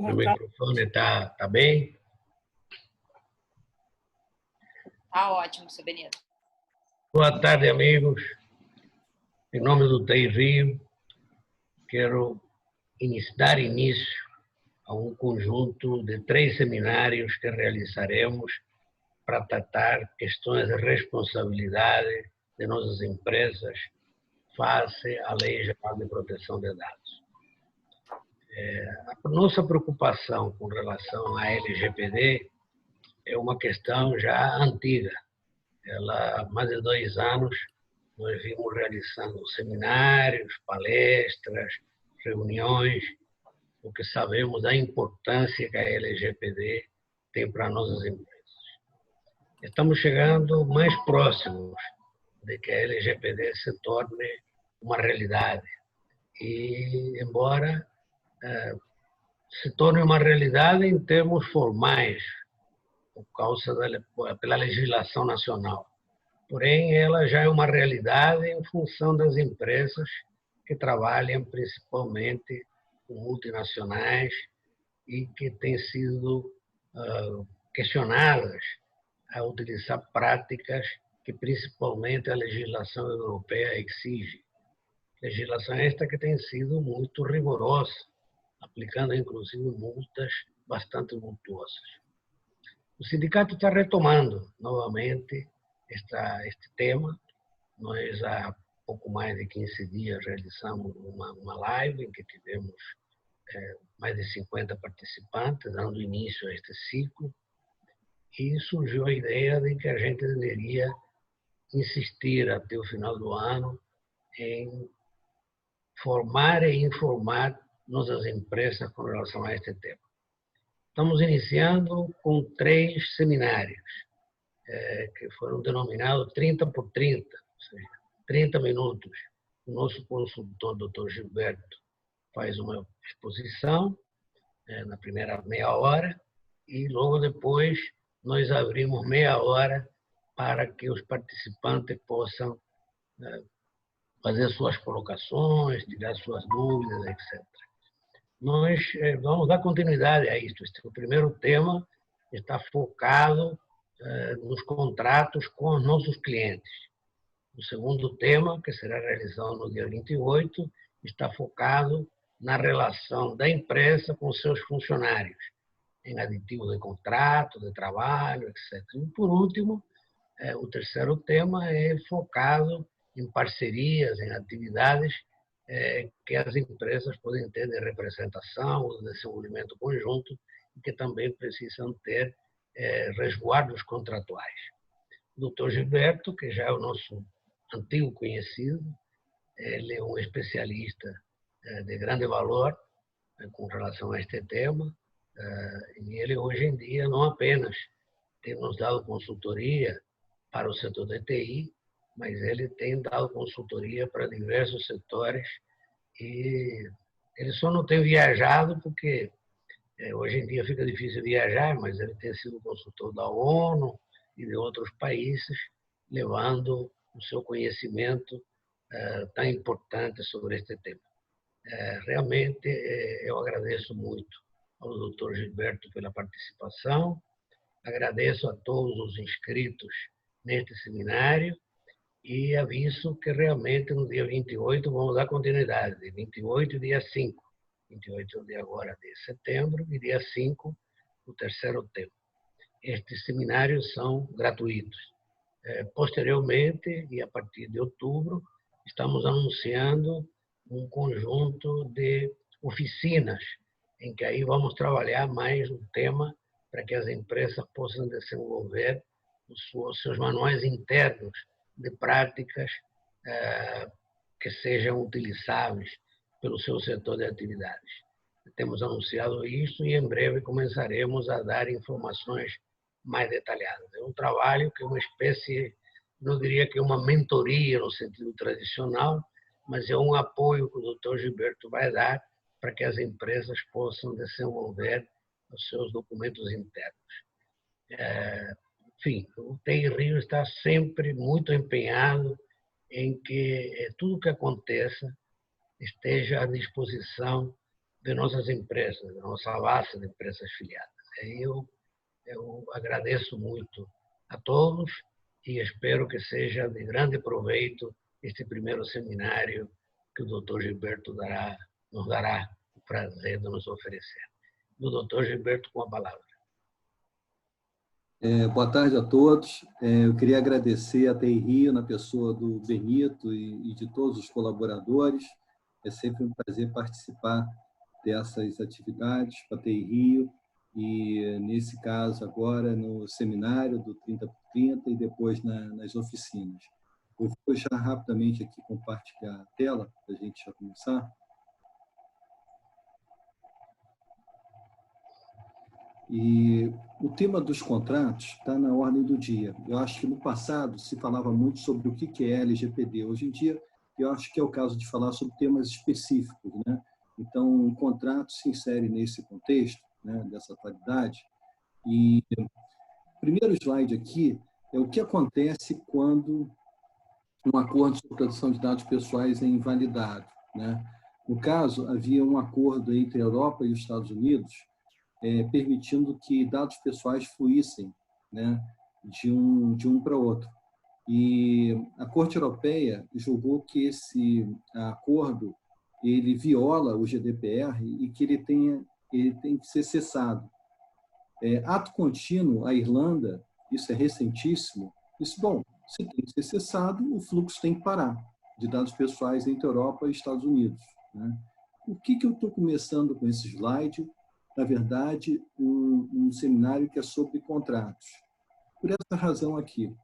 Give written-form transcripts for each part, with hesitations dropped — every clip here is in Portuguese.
Meu Boa tarde. microfone tá bem? Tá ótimo, seu Benito. Boa tarde, amigos. Em nome do TI Rio, quero dar início a um conjunto de 3 seminários que realizaremos para tratar questões de responsabilidade de nossas empresas face à Lei Geral de Proteção de Dados. A nossa preocupação com relação à LGPD é uma questão já antiga. Há mais de 2 anos, nós vimos realizando seminários, palestras, reuniões, porque sabemos da importância que a LGPD tem para nossas empresas. Estamos chegando mais próximos de que a LGPD se torne uma realidade. E, embora se torne uma realidade em termos formais, pela legislação nacional. Porém, ela já é uma realidade em função das empresas que trabalham principalmente com multinacionais e que têm sido questionadas a utilizar práticas que principalmente a legislação europeia exige. Legislação esta que tem sido muito rigorosa, aplicando inclusive multas bastante vultuosas. O sindicato está retomando novamente este tema. Nós, há pouco mais de 15 dias, realizamos uma live em que tivemos mais de 50 participantes, dando início a este ciclo, e surgiu a ideia de que a gente deveria insistir até o final do ano em formar e informar nossas empresas com relação a este tema. Estamos iniciando com 3 seminários, que foram denominados 30 por 30, ou seja, 30 minutos. O nosso consultor, Dr. Gilberto, faz uma exposição na primeira meia hora e logo depois nós abrimos meia hora para que os participantes possam fazer suas colocações, tirar suas dúvidas, etc. Nós vamos dar continuidade a isto. O primeiro tema está focado nos contratos com os nossos clientes. O segundo tema, que será realizado no dia 28, está focado na relação da empresa com seus funcionários, em aditivos de contrato, de trabalho, etc. E, por último, o terceiro tema é focado em parcerias, em atividades que as empresas podem ter de representação, de desenvolvimento conjunto, e que também precisam ter resguardos contratuais. O Dr. Gilberto, que já é o nosso antigo conhecido, ele é um especialista de grande valor com relação a este tema, e ele hoje em dia não apenas tem nos dado consultoria para o setor de TI, mas ele tem dado consultoria para diversos setores e ele só não tem viajado porque hoje em dia fica difícil viajar, mas ele tem sido consultor da ONU e de outros países, levando o seu conhecimento tão importante sobre este tema. Realmente, eu agradeço muito ao Dr. Gilberto pela participação, agradeço a todos os inscritos neste seminário e aviso que realmente no dia 28 vamos dar continuidade, 28 e dia 5. 28 é o dia agora de setembro e dia 5 o terceiro tema. Estes seminários são gratuitos. Posteriormente, e a partir de outubro, estamos anunciando um conjunto de oficinas, em que aí vamos trabalhar mais o tema para que as empresas possam desenvolver os seus manuais internos de práticas que sejam utilizáveis pelo seu setor de atividades. Temos anunciado isso e em breve começaremos a dar informações mais detalhadas. É um trabalho que é uma espécie, não diria que é uma mentoria no sentido tradicional, mas é um apoio que o Dr. Gilberto vai dar para que as empresas possam desenvolver os seus documentos internos. Enfim, o TI Rio está sempre muito empenhado em que tudo que aconteça esteja à disposição de nossas empresas, da nossa base de empresas filiadas. Eu agradeço muito a todos e espero que seja de grande proveito este primeiro seminário que o Dr. Gilberto nos dará o prazer de nos oferecer. Do Dr. Gilberto, com a palavra. Boa tarde a todos. Eu queria agradecer a TI Rio, na pessoa do Benito e de todos os colaboradores. É sempre um prazer participar dessas atividades para a TI Rio e, nesse caso, agora no seminário do 30 por 30 e depois nas oficinas. Eu vou já rapidamente aqui compartilhar a tela para a gente já começar. E o tema dos contratos está na ordem do dia. Eu acho que no passado se falava muito sobre o que é LGPD. Hoje em dia, eu acho que é o caso de falar sobre temas específicos, né? Então, o contrato se insere nesse contexto, né, dessa atualidade. E o primeiro slide aqui é o que acontece quando um acordo sobre proteção de dados pessoais é invalidado, né? No caso, havia um acordo entre a Europa e os Estados Unidos permitindo que dados pessoais fluíssem, né, de um para outro. E a Corte Europeia julgou que esse acordo ele viola o GDPR e que ele tem que ser cessado. Ato contínuo, a Irlanda, isso é recentíssimo, disse, bom, se tem que ser cessado, o fluxo tem que parar de dados pessoais entre Europa e Estados Unidos, né? Por que eu estou começando com esse slide? Na verdade, um seminário que é sobre contratos. Por essa razão aqui,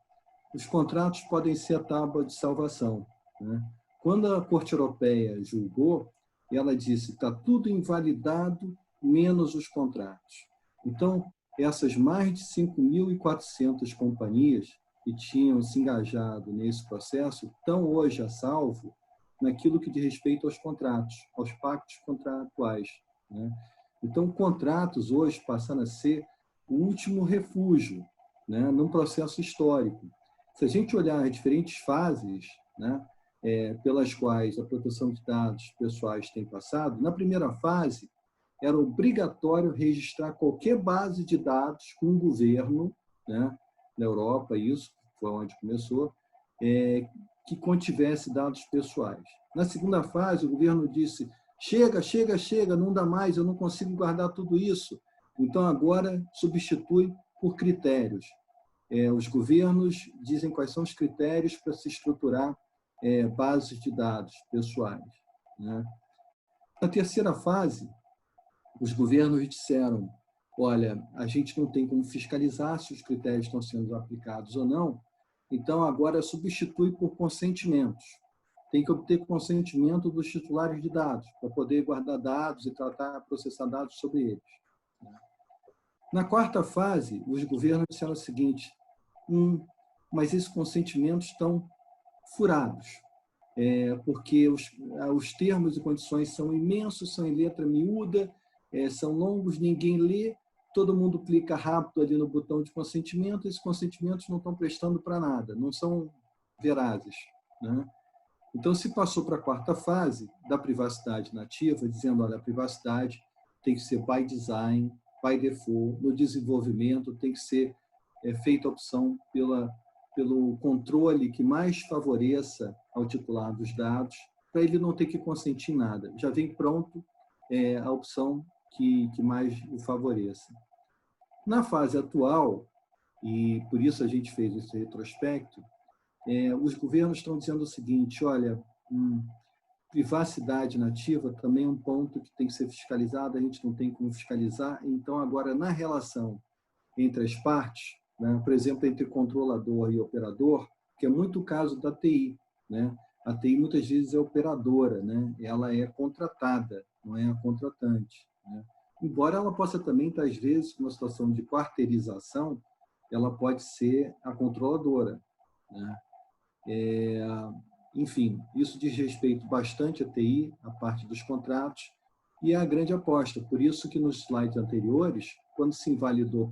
os contratos podem ser a tábua de salvação, né? Quando a Corte Europeia julgou, ela disse está tudo invalidado, menos os contratos. Então, essas mais de 5.400 companhias que tinham se engajado nesse processo estão hoje a salvo naquilo que diz respeito aos contratos, aos pactos contratuais, né? Então, contratos hoje passaram a ser o último refúgio, né, num processo histórico. Se a gente olhar as diferentes fases, né, pelas quais a proteção de dados pessoais tem passado, na primeira fase, era obrigatório registrar qualquer base de dados com o governo, né, na Europa, isso foi onde começou, que contivesse dados pessoais. Na segunda fase, o governo disse chega, chega, chega, não dá mais, eu não consigo guardar tudo isso. Então, agora, substitui por critérios. Os governos dizem quais são os critérios para se estruturar bases de dados pessoais, né? Na terceira fase, os governos disseram, olha, a gente não tem como fiscalizar se os critérios estão sendo aplicados ou não, então agora substitui por consentimentos. Tem que obter consentimento dos titulares de dados, para poder guardar dados e processar dados sobre eles. Na quarta fase, os governos disseram o seguinte, mas esses consentimentos estão furados, porque os termos e condições são imensos, são em letra miúda, são longos, ninguém lê, todo mundo clica rápido ali no botão de consentimento, esses consentimentos não estão prestando para nada, não são verazes, né? Então, se passou para a quarta fase da privacidade nativa, dizendo, olha, a privacidade tem que ser by design, by default, no desenvolvimento tem que ser feita a opção pelo controle que mais favoreça ao titular dos dados, para ele não ter que consentir nada. Já vem pronto a opção que mais o favoreça. Na fase atual, e por isso a gente fez esse retrospecto, os governos estão dizendo o seguinte, olha, privacidade nativa também é um ponto que tem que ser fiscalizado, a gente não tem como fiscalizar, então agora na relação entre as partes, né, por exemplo, entre controlador e operador, que é muito o caso da TI, né? A TI muitas vezes é operadora, né? Ela é contratada, não é a contratante, né? Embora ela possa também estar, às vezes, numa situação de quarteirização, ela pode ser a controladora, né? Enfim, isso diz respeito bastante à TI, a parte dos contratos, e é a grande aposta. Por isso que nos slides anteriores, quando se invalidou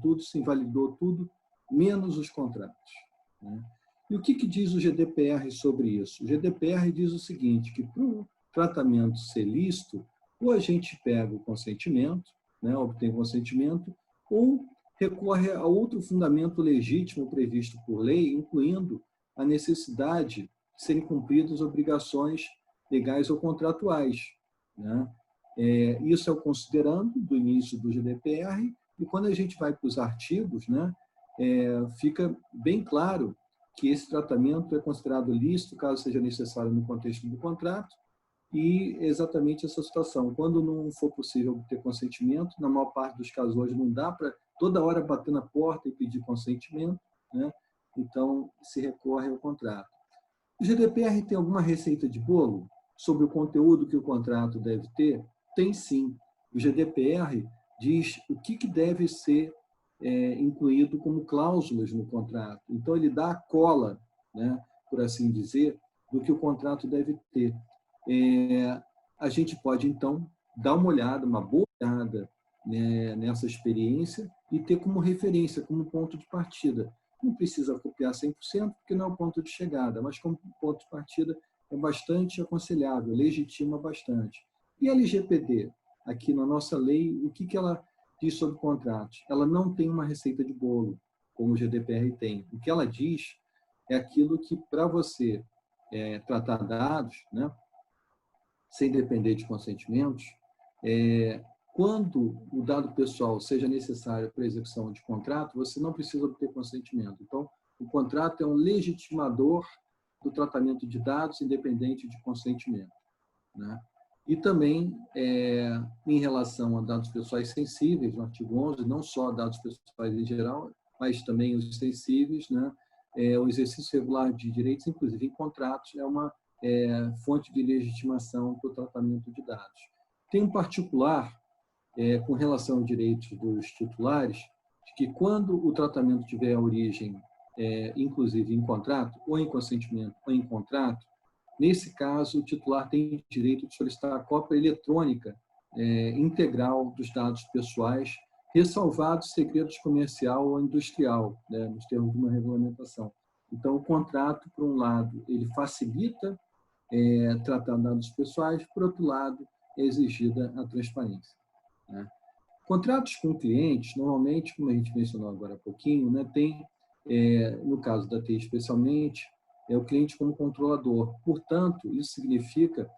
tudo, menos os contratos, né? E o que diz o GDPR sobre isso? O GDPR diz o seguinte, que para o tratamento ser lícito, Ou a gente pega o consentimento, né, obtém o consentimento, ou recorre a outro fundamento legítimo previsto por lei, incluindo a necessidade de serem cumpridas obrigações legais ou contratuais, né? Isso é o considerando do início do GDPR, e quando a gente vai para os artigos, né, fica bem claro que esse tratamento é considerado lícito, caso seja necessário no contexto do contrato, e exatamente essa situação. Quando não for possível obter consentimento, na maior parte dos casos hoje não dá para toda hora bater na porta e pedir consentimento, né? Então se recorre ao contrato. O GDPR tem alguma receita de bolo sobre o conteúdo que o contrato deve ter? Tem sim. O GDPR diz o que deve ser incluído como cláusulas no contrato. Então ele dá a cola, né, por assim dizer, do que o contrato deve ter. A gente pode, então, dar uma olhada, uma boa olhada, né, nessa experiência e ter como referência, como ponto de partida. Não precisa copiar 100%, porque não é o ponto de chegada, mas como ponto de partida é bastante aconselhável, legitima bastante. E a LGPD, aqui na nossa lei, o que ela diz sobre contratos? Ela não tem uma receita de bolo, como o GDPR tem. O que ela diz é aquilo que, para você tratar dados, né, sem depender de consentimentos, quando o dado pessoal seja necessário para a execução de contrato, você não precisa obter consentimento. Então, o contrato é um legitimador do tratamento de dados independente de consentimento, né? E também, em relação a dados pessoais sensíveis, no artigo 11, não só dados pessoais em geral, mas também os sensíveis, né? O exercício regular de direitos, inclusive em contratos, é uma fonte de legitimação para o tratamento de dados. Tem um particular, com relação aos direitos dos titulares, de que quando o tratamento tiver origem, inclusive em contrato, ou em consentimento, ou em contrato, nesse caso, o titular tem direito de solicitar a cópia eletrônica integral dos dados pessoais, ressalvados segredos comercial ou industrial, né, nos termos de uma regulamentação. Então, o contrato, por um lado, ele facilita tratar dados pessoais, por outro lado, é exigida a transparência, né? Contratos com clientes, normalmente, como a gente mencionou agora há pouquinho, né, tem, no caso da TI especialmente, o cliente como controlador. Portanto, isso significa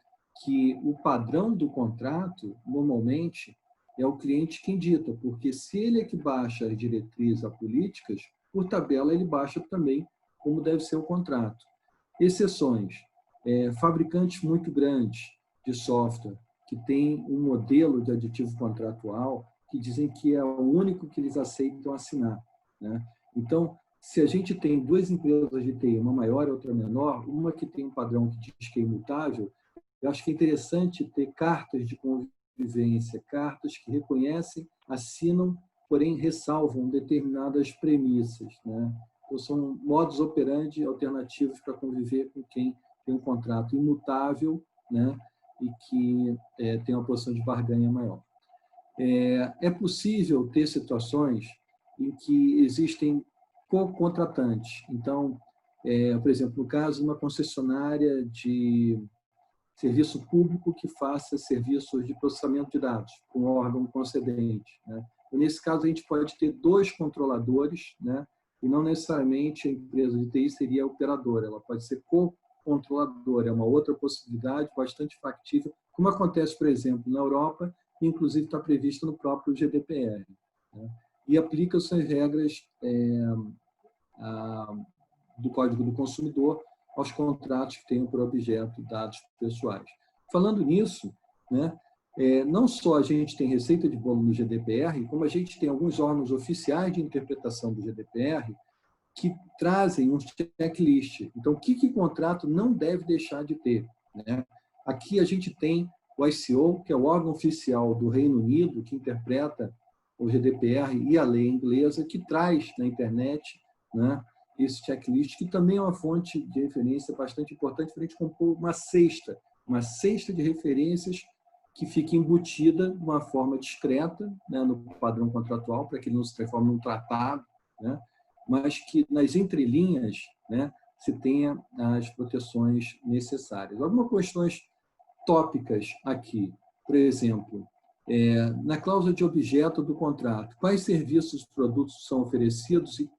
que o padrão do contrato, normalmente, é o cliente quem dita, porque se ele é que baixa as diretrizes, as políticas, por tabela ele baixa também como deve ser o contrato. Exceções, fabricantes muito grandes de software, que têm um modelo de aditivo contratual, que dizem que é o único que eles aceitam assinar, né? Então, se a gente tem duas empresas de TI, uma maior e outra menor, uma que tem um padrão que diz que é imutável, eu acho que é interessante ter cartas de convivência, cartas que reconhecem, assinam, porém ressalvam determinadas premissas, né? Então, são modus operandi alternativos para conviver com quem tem um contrato imutável, né, e que tem uma posição de barganha maior. É possível ter situações em que existem co-contratantes. Então, por exemplo, no caso de uma concessionária de serviço público que faça serviços de processamento de dados com um órgão concedente, né? E nesse caso, a gente pode ter dois controladores, né? E não necessariamente a empresa de TI seria a operadora, ela pode ser co-controladora, é uma outra possibilidade bastante factível, como acontece, por exemplo, na Europa, e inclusive está previsto no próprio GDPR, né? E aplica-se as regras do Código do Consumidor aos contratos que tenham por objeto dados pessoais. Falando nisso, né, não só a gente tem receita de bolo no GDPR, como a gente tem alguns órgãos oficiais de interpretação do GDPR que trazem um checklist. Então, o que o contrato não deve deixar de ter, né? Aqui a gente tem o ICO, que é o órgão oficial do Reino Unido, que interpreta o GDPR e a lei inglesa, que traz na internet, né, esse checklist, que também é uma fonte de referência bastante importante para a gente compor uma cesta de referências que fica embutida de uma forma discreta, né, no padrão contratual, para que ele não se transforme num tratado, né, mas que nas entrelinhas, né, se tenha as proteções necessárias. Algumas questões tópicas aqui. por exemplo, na cláusula de objeto do contrato, quais serviços e produtos são oferecidos e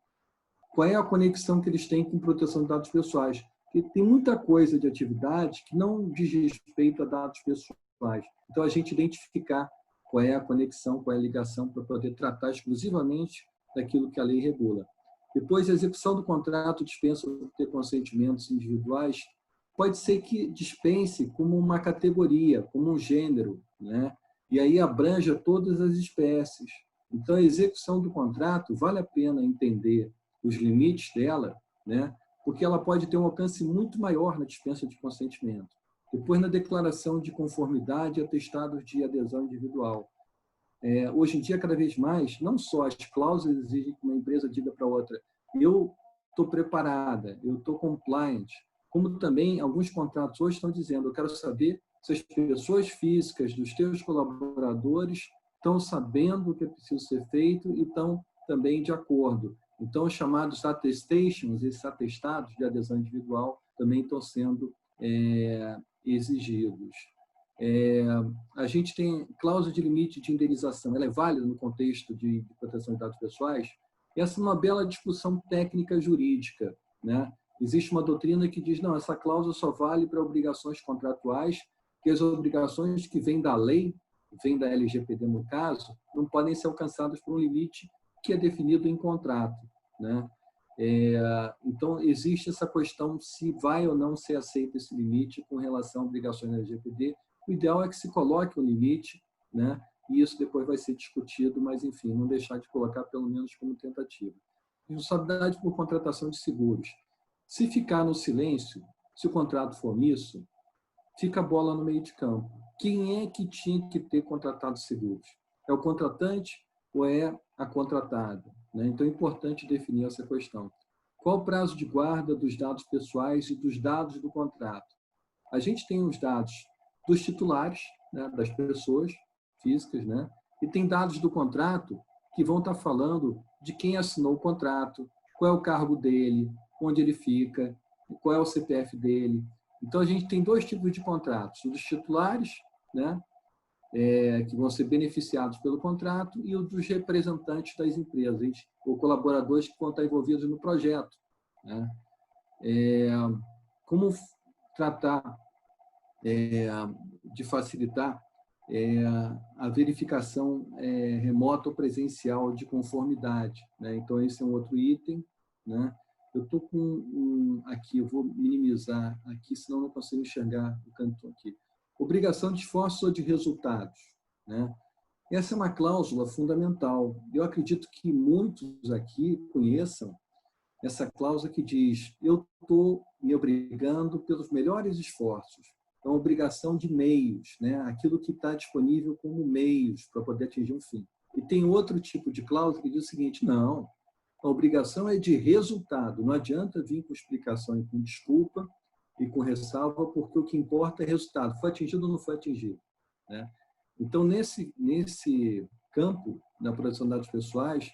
qual é a conexão que eles têm com proteção de dados pessoais. Porque tem muita coisa de atividade que não diz respeito a dados pessoais. Então, a gente identificar qual é a conexão, qual é a ligação, para poder tratar exclusivamente daquilo que a lei regula. Depois, a execução do contrato dispensa ter consentimentos individuais, pode ser que dispense como uma categoria, como um gênero, né? E aí abranja todas as espécies. Então, a execução do contrato, vale a pena entender os limites dela, né? Porque ela pode ter um alcance muito maior na dispensa de consentimento. Depois, na declaração de conformidade e atestados de adesão individual. Hoje em dia, cada vez mais, não só as cláusulas exigem que uma empresa diga para outra, eu estou preparada, eu estou compliant, como também alguns contratos hoje estão dizendo, eu quero saber se as pessoas físicas dos teus colaboradores estão sabendo o que é preciso ser feito e estão também de acordo. Então, os chamados attestations, esses atestados de adesão individual, também estão sendo exigidos. A gente tem cláusula de limite de indenização, ela é válida no contexto de proteção de dados pessoais. Essa é uma bela discussão técnica jurídica, né? Existe uma doutrina que diz, não, essa cláusula só vale para obrigações contratuais, que as obrigações que vêm da lei, vêm da LGPD no caso, não podem ser alcançadas por um limite que é definido em contrato, né? Então, existe essa questão se vai ou não ser aceito esse limite com relação a obrigações da LGPD. O ideal é que se coloque um limite, né? E isso depois vai ser discutido, mas, enfim, não deixar de colocar pelo menos como tentativa. Responsabilidade por contratação de seguros. Se ficar no silêncio, se o contrato for omisso, fica a bola no meio de campo. Quem é que tinha que ter contratado seguros? É o contratante ou é a contratada? Né? Então, é importante definir essa questão. Qual o prazo de guarda dos dados pessoais e dos dados do contrato? A gente tem os dados dos titulares, né, das pessoas físicas, né, e tem dados do contrato que vão estar falando de quem assinou o contrato, qual é o cargo dele, onde ele fica, qual é o CPF dele. Então, a gente tem dois tipos de contratos, o dos titulares, né, que vão ser beneficiados pelo contrato, e o dos representantes das empresas, ou colaboradores que vão estar envolvidos no projeto. Né? Como tratar de facilitar a verificação remota ou presencial de conformidade. Né? Então, esse é um outro item. Né? Eu estou com aqui, eu vou minimizar aqui, senão não consigo enxergar o canto aqui. Obrigação de esforços ou de resultados. Né? Essa é uma cláusula fundamental. Eu acredito que muitos aqui conheçam essa cláusula que diz, eu estou me obrigando pelos melhores esforços. É uma obrigação de meios, né? Aquilo que está disponível como meios para poder atingir um fim. E tem outro tipo de cláusula que diz o seguinte, não, a obrigação é de resultado, não adianta vir com explicação e com desculpa e com ressalva, porque o que importa é resultado, foi atingido ou não foi atingido. Né? Então, nesse campo da proteção de dados pessoais,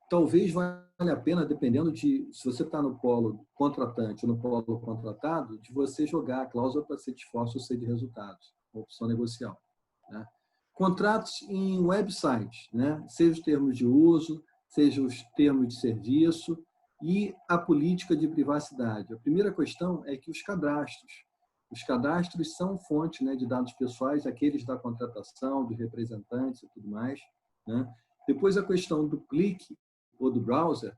talvez valha a pena, dependendo de se você está no polo contratante ou no polo contratado, de você jogar a cláusula para ser de esforço ou ser de resultados, uma opção negocial. Né? Contratos em websites, né? Seja os termos de uso, seja os termos de serviço e a política de privacidade. A primeira questão é que os cadastros são fonte, né, de dados pessoais, aqueles da contratação, dos representantes e tudo mais. Né? Depois a questão do clique ou do browser,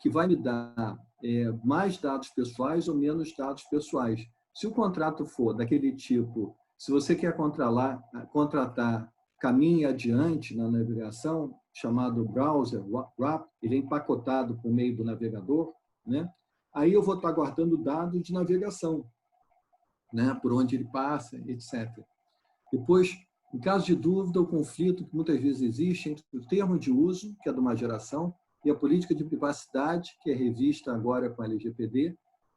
que vai me dar mais dados pessoais ou menos dados pessoais. Se o contrato for daquele tipo, se você quer contratar caminho adiante na navegação, chamado browser wrap, ele é empacotado por meio do navegador, né? Aí eu vou estar guardando dados de navegação, né? Por onde ele passa, etc. Depois, em caso de dúvida ou conflito que muitas vezes existe entre o termo de uso, que é de uma geração, e a política de privacidade, que é revista agora com a LGPD,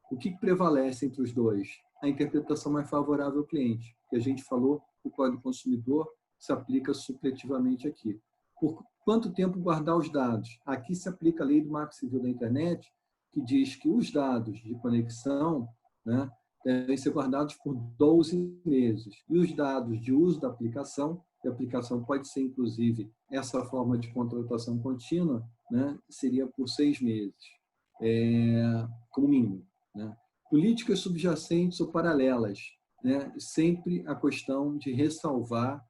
o que prevalece entre os dois? A interpretação mais favorável ao cliente, que a gente falou, o Código Consumidor se aplica supletivamente aqui. Por quanto tempo guardar os dados? Aqui se aplica a lei do Marco Civil da Internet, que diz que os dados de conexão, né, devem ser guardados por 12 meses. E os dados de uso da aplicação, e a aplicação pode ser, inclusive, essa forma de contratação contínua, né, seria por 6 meses, como mínimo. Né? Políticas subjacentes ou paralelas, né, sempre a questão de ressalvar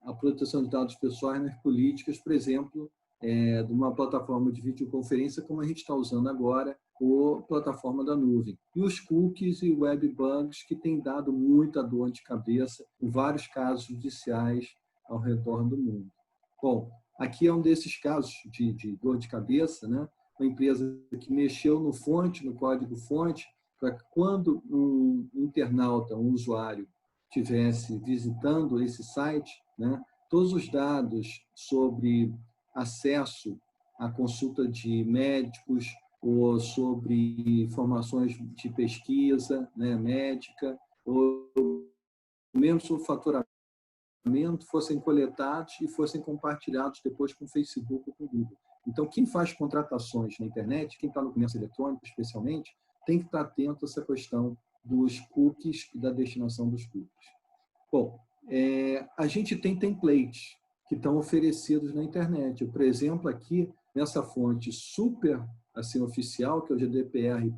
a proteção de dados pessoais nas políticas, por exemplo, de uma plataforma de videoconferência como a gente está usando agora, ou plataforma da nuvem. E os cookies e web bugs que têm dado muita dor de cabeça em vários casos judiciais ao redor do mundo. Bom, aqui é um desses casos de dor de cabeça, né? Uma empresa que mexeu no código-fonte, para que quando um internauta, um usuário, estivesse visitando esse site, né, todos os dados sobre acesso à consulta de médicos ou sobre informações de pesquisa, né, médica, ou mesmo sobre faturamento, fossem coletados e fossem compartilhados depois com o Facebook ou com o Google. Então, quem faz contratações na internet, quem está no comércio eletrônico especialmente, tem que estar atento a essa questão dos cookies e da destinação dos cookies. Bom, a gente tem templates que estão oferecidos na internet. Por exemplo, aqui, nessa fonte super assim, oficial, que é o GDPR.eu,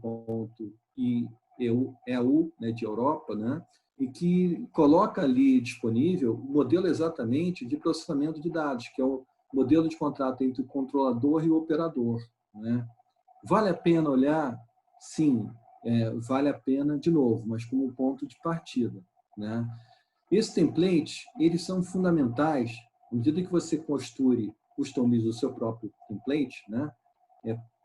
né, de Europa, né, e que coloca ali disponível o modelo exatamente de processamento de dados, que é o modelo de contrato entre o controlador e o operador. Né? Vale a pena olhar? Sim, vale a pena, de novo, mas como ponto de partida. Né? Esses templates, eles são fundamentais, à medida que você customiza o seu próprio template, né?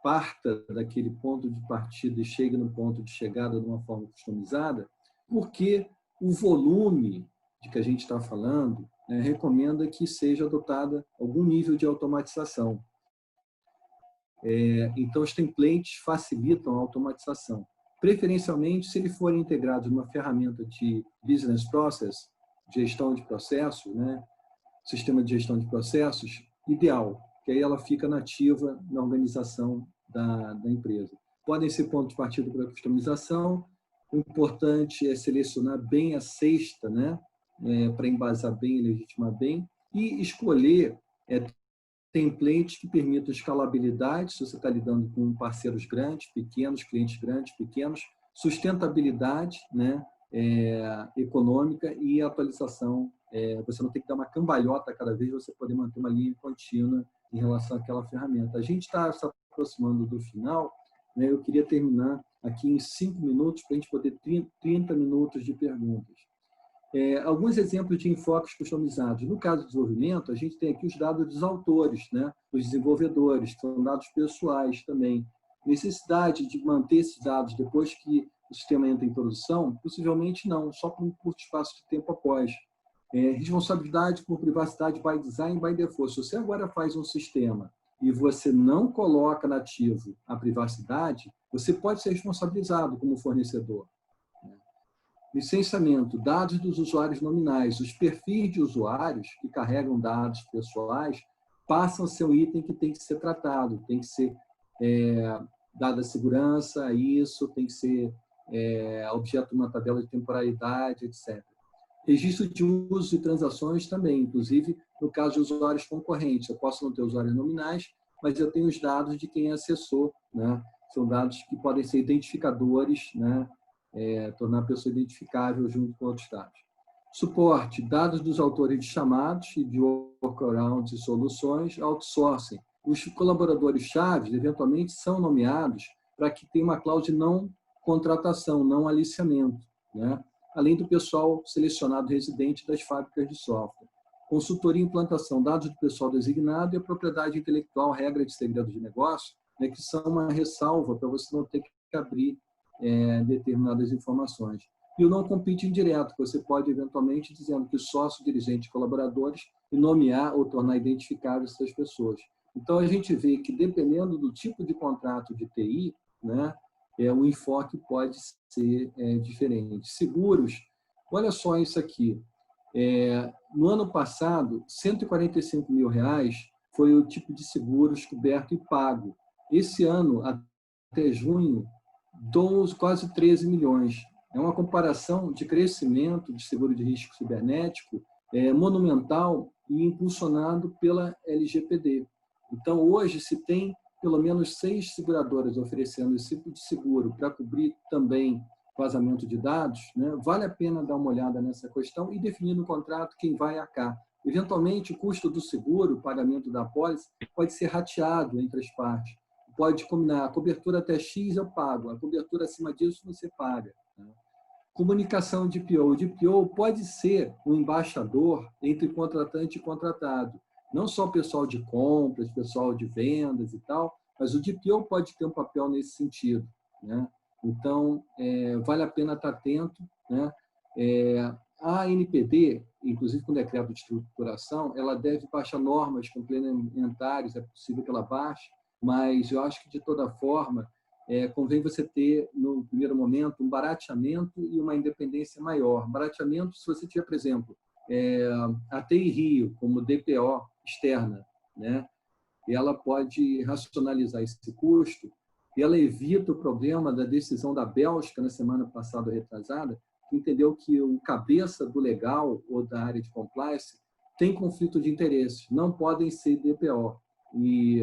Parta daquele ponto de partida e chegue no ponto de chegada de uma forma customizada, porque o volume de que a gente está falando, né, recomenda que seja adotada algum nível de automatização. Então, os templates facilitam a automatização. Preferencialmente, se eles forem integrados numa ferramenta de business process, gestão de processos, né? Sistema de gestão de processos, ideal, que aí ela fica nativa na organização da empresa. Podem ser pontos de partida para a customização. O importante é selecionar bem a cesta, né? Para embasar bem e legitimar bem, e escolher templates que permitam escalabilidade, se você está lidando com parceiros grandes, pequenos, clientes grandes, pequenos, sustentabilidade, né, econômica e atualização. Você não tem que dar uma cambalhota cada vez, você poder manter uma linha contínua em relação àquela ferramenta. A gente está se aproximando do final, né, eu queria terminar aqui em 5 minutos, para a gente poder 30 minutos de perguntas. Alguns exemplos de enfoques customizados. No caso do desenvolvimento, a gente tem aqui os dados dos autores, né? Dos desenvolvedores, são dados pessoais também. Necessidade de manter esses dados depois que o sistema entra em produção? Possivelmente não, só por um curto espaço de tempo após. Responsabilidade por privacidade by design, by default. Se você agora faz um sistema e você não coloca nativo a privacidade, você pode ser responsabilizado como fornecedor. Licenciamento, dados dos usuários nominais. Os perfis de usuários que carregam dados pessoais passam a ser um item que tem que ser tratado, tem que ser dada segurança, isso tem que ser objeto de uma tabela de temporalidade, etc. Registro de uso e transações também, inclusive no caso de usuários concorrentes. Eu posso não ter usuários nominais, mas eu tenho os dados de quem acessou, né? São dados que podem ser identificadores, né? Tornar a pessoa identificável junto com outros dados. Suporte, dados dos autores de chamados e de workarounds e soluções, outsourcing. Os colaboradores-chave, eventualmente, são nomeados para que tenha uma cláusula de não contratação, não aliciamento, né? Além do pessoal selecionado residente das fábricas de software. Consultoria e implantação, dados do pessoal designado e a propriedade intelectual, regra de segredo de negócio, né, que são uma ressalva para você não ter que abrir determinadas informações. E o não compete indireto, você pode, eventualmente, dizendo que sócio, dirigente e colaboradores, e nomear ou tornar identificáveis essas pessoas. Então, a gente vê que, dependendo do tipo de contrato de TI, né, o enfoque pode ser diferente. Seguros, olha só isso aqui. No ano passado, R$145 mil foi o tipo de seguros coberto e pago. Esse ano, até junho quase 13 milhões. É uma comparação de crescimento de seguro de risco cibernético monumental e impulsionado pela LGPD. Então, hoje, se tem pelo menos 6 seguradoras oferecendo esse tipo de seguro para cobrir também vazamento de dados, né, vale a pena dar uma olhada nessa questão e definir no contrato quem vai arcar. Eventualmente, o custo do seguro, o pagamento da apólice, pode ser rateado entre as partes. Pode combinar, a cobertura até X eu pago, a cobertura acima disso você paga. Né? Comunicação de DPO. O DPO pode ser um embaixador entre contratante e contratado. Não só o pessoal de compras, pessoal de vendas e tal, mas o DPO pode ter um papel nesse sentido. Né? Então, vale a pena estar atento. Né? A ANPD, inclusive com o decreto de estruturação, ela deve baixar normas complementares, é possível que ela baixe, mas eu acho que, de toda forma, convém você ter, no primeiro momento, um barateamento e uma independência maior. Barateamento, se você tiver, por exemplo, a TI Rio, como DPO externa, né? E ela pode racionalizar esse custo e ela evita o problema da decisão da Bélgica, na semana passada retrasada, que entendeu que o cabeça do legal ou da área de compliance tem conflito de interesses, não podem ser DPO. E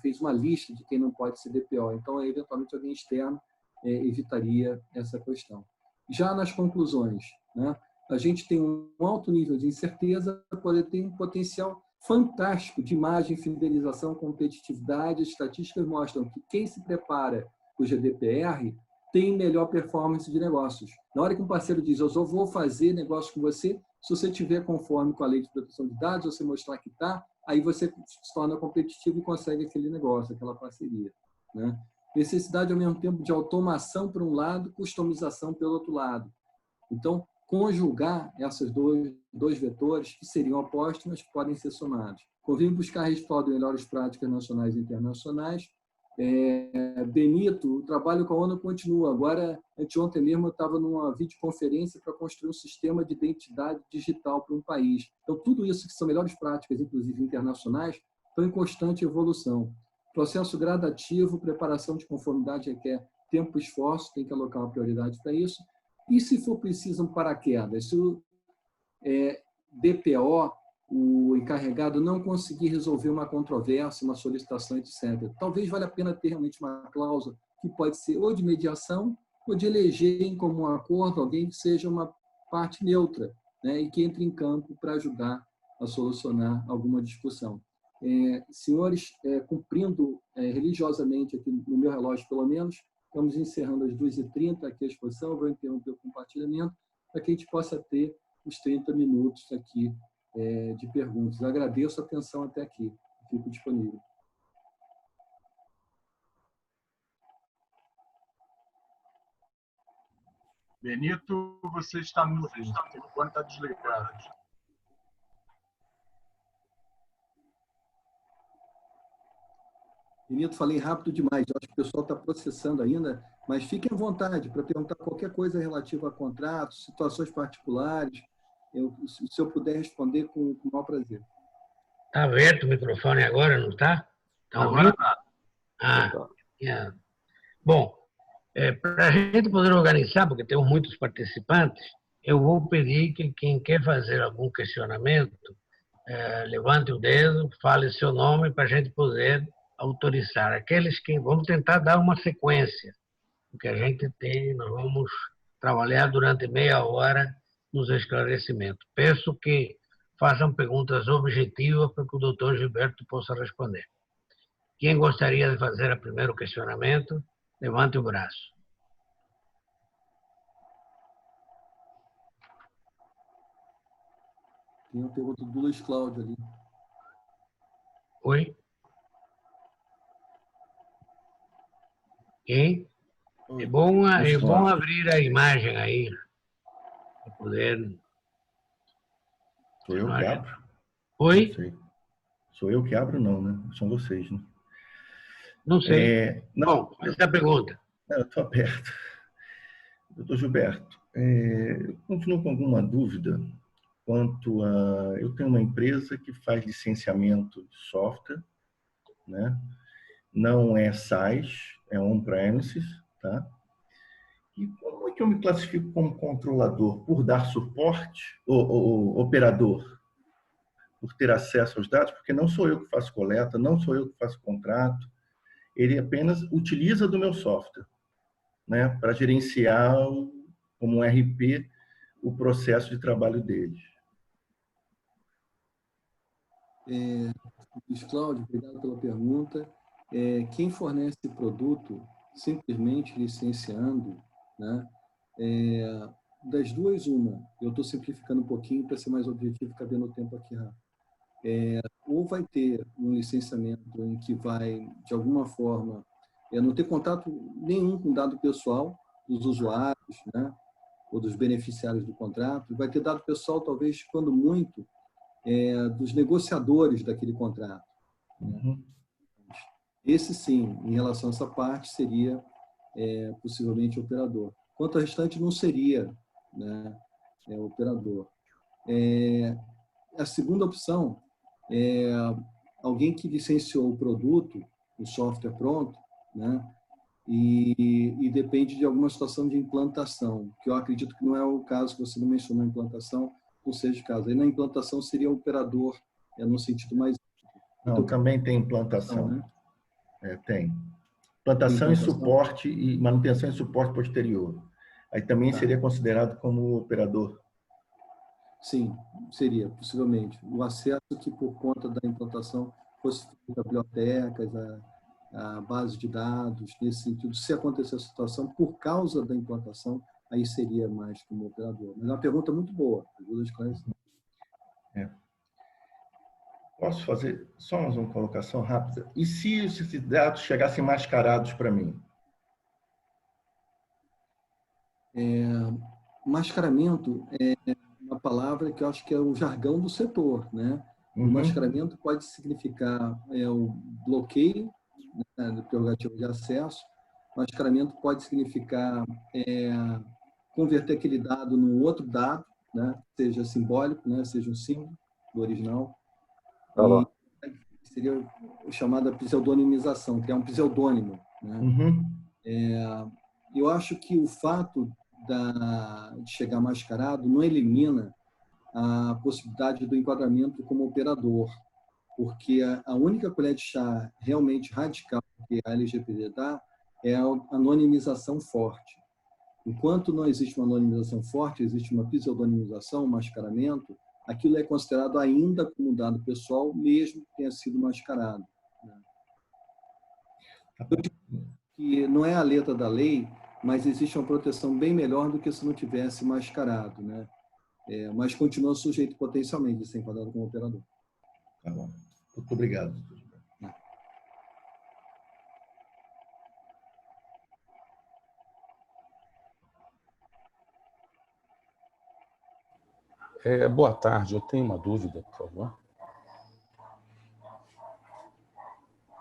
fez uma lista de quem não pode ser DPO. Então, eventualmente, alguém externo evitaria essa questão. Já nas conclusões, né, a gente tem um alto nível de incerteza, porém tem um potencial fantástico de imagem, fidelização, competitividade. As estatísticas mostram que quem se prepara para o GDPR tem melhor performance de negócios. Na hora que um parceiro diz, eu só vou fazer negócio com você, se você estiver conforme com a lei de proteção de dados, você mostrar que está, aí você se torna competitivo e consegue aquele negócio, aquela parceria. Né? Necessidade, ao mesmo tempo, de automação por um lado, customização pelo outro lado. Então, conjugar esses dois vetores que seriam opostos, mas que podem ser somados. Convém buscar respaldo em melhores práticas nacionais e internacionais. Benito, o trabalho com a ONU continua. Agora, anteontem mesmo, eu estava numa videoconferência para construir um sistema de identidade digital para um país. Então, tudo isso que são melhores práticas, inclusive internacionais, estão em constante evolução. Processo gradativo, preparação de conformidade requer tempo e esforço, tem que alocar uma prioridade para isso. E se for preciso um paraquedas? Se o DPO, o encarregado, não conseguir resolver uma controvérsia, uma solicitação, etc. Talvez valha a pena ter realmente uma cláusula que pode ser ou de mediação ou de eleger em comum acordo alguém que seja uma parte neutra, né, e que entre em campo para ajudar a solucionar alguma discussão. Senhores, cumprindo religiosamente aqui no meu relógio, pelo menos, estamos encerrando às 2h30 aqui a exposição, eu vou interromper o compartilhamento para que a gente possa ter os 30 minutos aqui de perguntas. Agradeço a atenção até aqui. Fico disponível. Benito, você está mudo. O telefone está desligado. Benito, falei rápido demais. Eu acho que o pessoal está processando ainda, mas fiquem à vontade para perguntar qualquer coisa relativa a contratos, situações particulares. Se eu puder responder, com o maior prazer. Está aberto o microfone agora, não está? Agora está. Bom, para a gente poder organizar, porque temos muitos participantes, eu vou pedir que quem quer fazer algum questionamento, levante o dedo, fale seu nome para a gente poder autorizar. Aqueles que vamos tentar dar uma sequência, porque a gente tem, nós vamos trabalhar durante meia hora nos esclarecimentos. Peço que façam perguntas objetivas para que o doutor Gilberto possa responder. Quem gostaria de fazer o primeiro questionamento, levante o braço. Tem uma pergunta do Luiz Cláudio ali. Oi? Quem? É bom abrir a imagem aí, para poder... Sou eu que abro? Oi? Não sei. Sou eu que abro, não, né? São vocês, né? Não sei. Bom, essa é a pergunta. Eu estou aberto. Doutor Gilberto, eu continuo com alguma dúvida quanto a... Eu tenho uma empresa que faz licenciamento de software, né? Não é SaaS, é on-premises, tá? E como é que eu me classifico como controlador? Por dar suporte, ou operador? Por ter acesso aos dados? Porque não sou eu que faço coleta, não sou eu que faço contrato, ele apenas utiliza do meu software, né, para gerenciar, como um RP, o processo de trabalho deles. Luiz Cláudio, obrigado pela pergunta. Quem fornece produto, simplesmente licenciando, né? Das duas, uma. Eu estou simplificando um pouquinho para ser mais objetivo, cabendo o tempo aqui rápido. Ou vai ter um licenciamento em que vai, de alguma forma, não ter contato nenhum com dado pessoal dos usuários, né? Ou dos beneficiários do contrato. Vai ter dado pessoal, talvez, quando muito, dos negociadores daquele contrato. Uhum. Esse, sim, em relação a essa parte, seria possivelmente operador. Quanto ao restante, não seria, né, operador. A segunda opção é alguém que licenciou o produto, o software pronto, né, e depende de alguma situação de implantação, que eu acredito que não é o caso, que você não mencionou a implantação, não seja o caso. Aí na implantação seria operador, no sentido mais... Não, também tem implantação. Né? Tem. Implantação Tem e implantação? suporte, e manutenção e suporte posterior. Aí também Tá. seria considerado como operador. Sim, seria, possivelmente. O acesso que, por conta da implantação, fosse feito a bibliotecas, a base de dados, nesse sentido, se acontecer a situação por causa da implantação, aí seria mais como operador. Mas é uma pergunta muito boa, ajuda a esclarecer. Posso fazer só mais uma colocação rápida? E se esses dados chegassem mascarados para mim? Mascaramento é uma palavra que eu acho que é o jargão do setor, né? O Uhum. mascaramento pode significar o bloqueio, né, do prerrogativo de acesso. Mascaramento pode significar converter aquele dado num outro dado, né? Seja simbólico, né? Seja um símbolo do original. E seria o chamado pseudonimização, que é um pseudônimo, né? Uhum. Eu acho que o fato de chegar mascarado não elimina a possibilidade do enquadramento como operador, porque a única colher de chá realmente radical que a LGPD dá é a anonimização forte. Enquanto não existe uma anonimização forte, existe uma pseudonimização, um mascaramento, aquilo é considerado ainda como dado pessoal, mesmo que tenha sido mascarado. Eu digo que não é a letra da lei, mas existe uma proteção bem melhor do que se não tivesse mascarado, né? Mas continua sujeito potencialmente de ser enquadrado como operador. Tá bom. Muito obrigado. Boa tarde, eu tenho uma dúvida, por favor.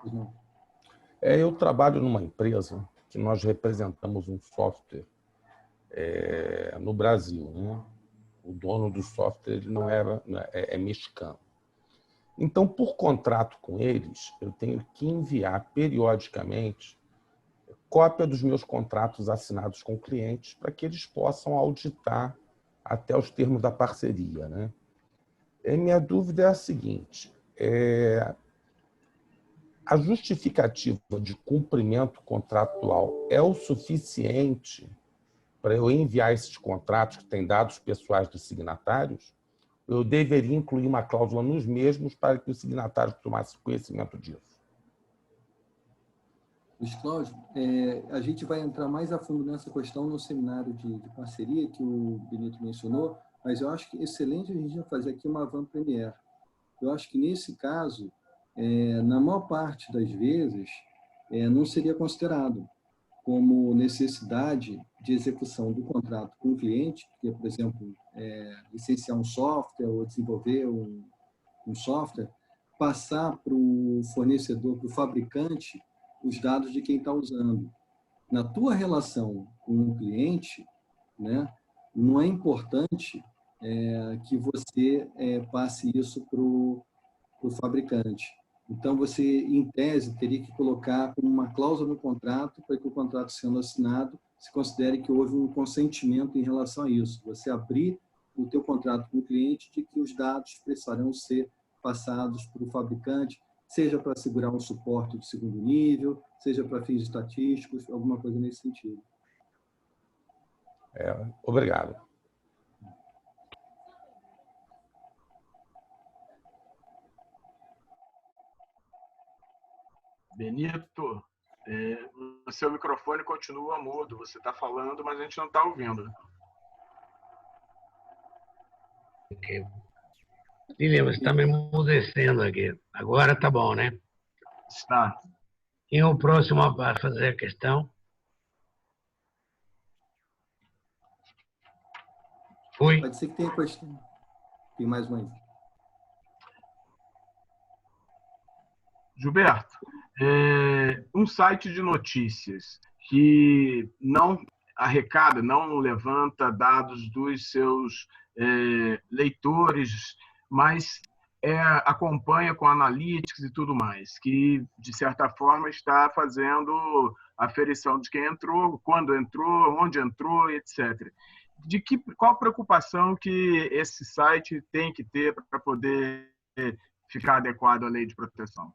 Não. Eu trabalho numa empresa que nós representamos um software no Brasil, né? O dono do software ele não é mexicano. Então, por contrato com eles, eu tenho que enviar periodicamente cópia dos meus contratos assinados com clientes para que eles possam auditar até os termos da parceria, né? Minha dúvida é a seguinte: a justificativa de cumprimento contratual é o suficiente para eu enviar esses contratos que têm dados pessoais dos signatários? Eu deveria incluir uma cláusula nos mesmos para que os signatários tomassem conhecimento disso? Luiz Cláudio, a gente vai entrar mais a fundo nessa questão no seminário de parceria que o Benito mencionou, mas eu acho que é excelente a gente fazer aqui uma avant-première. Eu acho que, nesse caso, na maior parte das vezes, não seria considerado como necessidade de execução do contrato com o cliente, que, por exemplo, licenciar um software ou desenvolver um software, passar para o fornecedor, para o fabricante, os dados de quem está usando. Na tua relação com o cliente, né, não é importante que você passe isso para o fabricante. Então, você, em tese, teria que colocar uma cláusula no contrato para que o contrato sendo assinado se considere que houve um consentimento em relação a isso. Você abrir o teu contrato com o cliente de que os dados precisarão ser passados para o fabricante, seja para assegurar um suporte de segundo nível, seja para fins estatísticos, alguma coisa nesse sentido. Obrigado. Benito, o seu microfone continua mudo. Você está falando, mas a gente não está ouvindo. Ok. Lilian, você está me emudecendo aqui. Agora tá bom, né? Está. Quem é o próximo a fazer a questão? Fui. Pode ser que tenha questão. Tem mais uma aí. Gilberto, um site de notícias que não arrecada, não levanta dados dos seus leitores, mas acompanha com analytics e tudo mais, que, de certa forma, está fazendo aferição de quem entrou, quando entrou, onde entrou, etc. Qual a preocupação que esse site tem que ter para poder ficar adequado à lei de proteção?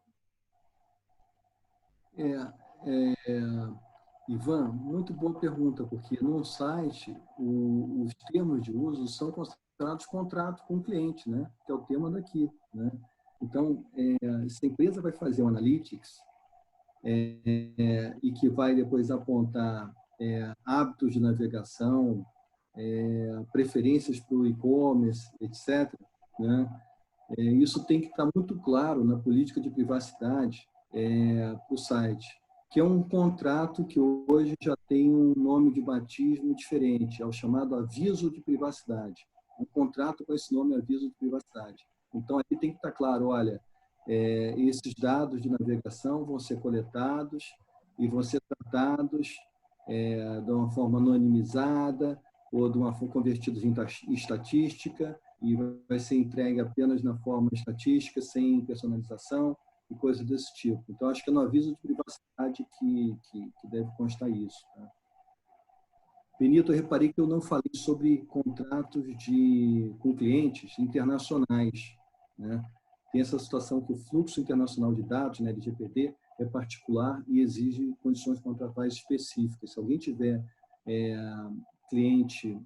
Ivan, muito boa pergunta, porque no site os termos de uso são considerados contrato com o cliente, né? Que é o tema daqui, né? Então, se a empresa vai fazer um analytics e que vai depois apontar hábitos de navegação, preferências para o e-commerce, etc., né? Isso tem que estar muito claro na política de privacidade para o site, que é um contrato que hoje já tem um nome de batismo diferente, é o chamado aviso de privacidade. Um contrato com esse nome, aviso de privacidade. Então, aí tem que estar claro, olha, esses dados de navegação vão ser coletados e vão ser tratados de uma forma anonimizada ou de uma forma convertidos em estatística e vai ser entregue apenas na forma estatística, sem personalização e coisas desse tipo. Então, acho que é no aviso de privacidade que deve constar isso. Tá? Benito, eu reparei que eu não falei sobre contratos com clientes internacionais. Né? Tem essa situação que o fluxo internacional de dados, né, LGPD, é particular e exige condições contratuais específicas. Se alguém tiver cliente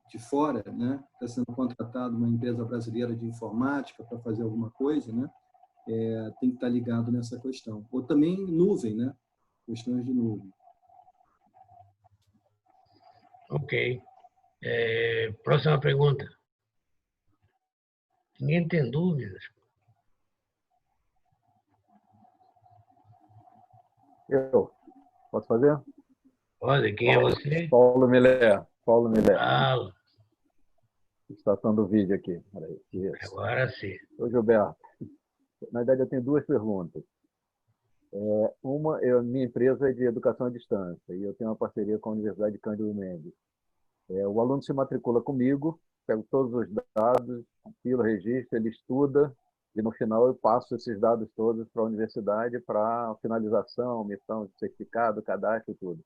de fora, né, está sendo contratado uma empresa brasileira de informática para fazer alguma coisa, né, tem que estar ligado nessa questão. Ou também nuvem, né, questões de nuvem. Ok. Próxima pergunta. Ninguém tem dúvidas? Eu posso fazer? Olha, quem é você? Paulo Miller. Paulo Miller. Fala. Estação do vídeo aqui. Peraí, isso. Agora sim. Ô, Gilberto, na verdade eu tenho duas perguntas. Uma, minha empresa é de educação à distância e eu tenho uma parceria com a Universidade Cândido Mendes. O aluno se matricula comigo, pego todos os dados, compilo, registro, ele estuda e no final eu passo esses dados todos para a universidade para finalização, emissão de certificado, cadastro e tudo.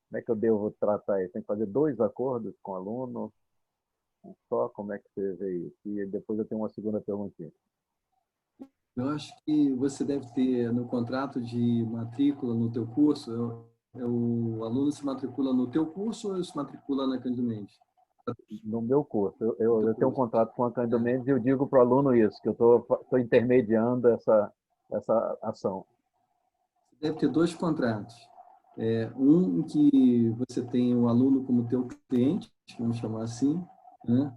Como é que eu devo tratar isso? Tem que fazer 2 acordos com o aluno? Só como é que você vê isso? E depois eu tenho uma segunda perguntinha. Eu acho que você deve ter no contrato de matrícula no teu curso, o aluno se matricula no teu curso ou se matricula na Cândido Mendes? No meu curso. Eu tenho um contrato com a Cândido Mendes e eu digo para o aluno isso, que eu estou intermediando essa ação. Você deve ter 2 contratos. Um em que você tem o aluno como teu cliente, vamos chamar assim, né?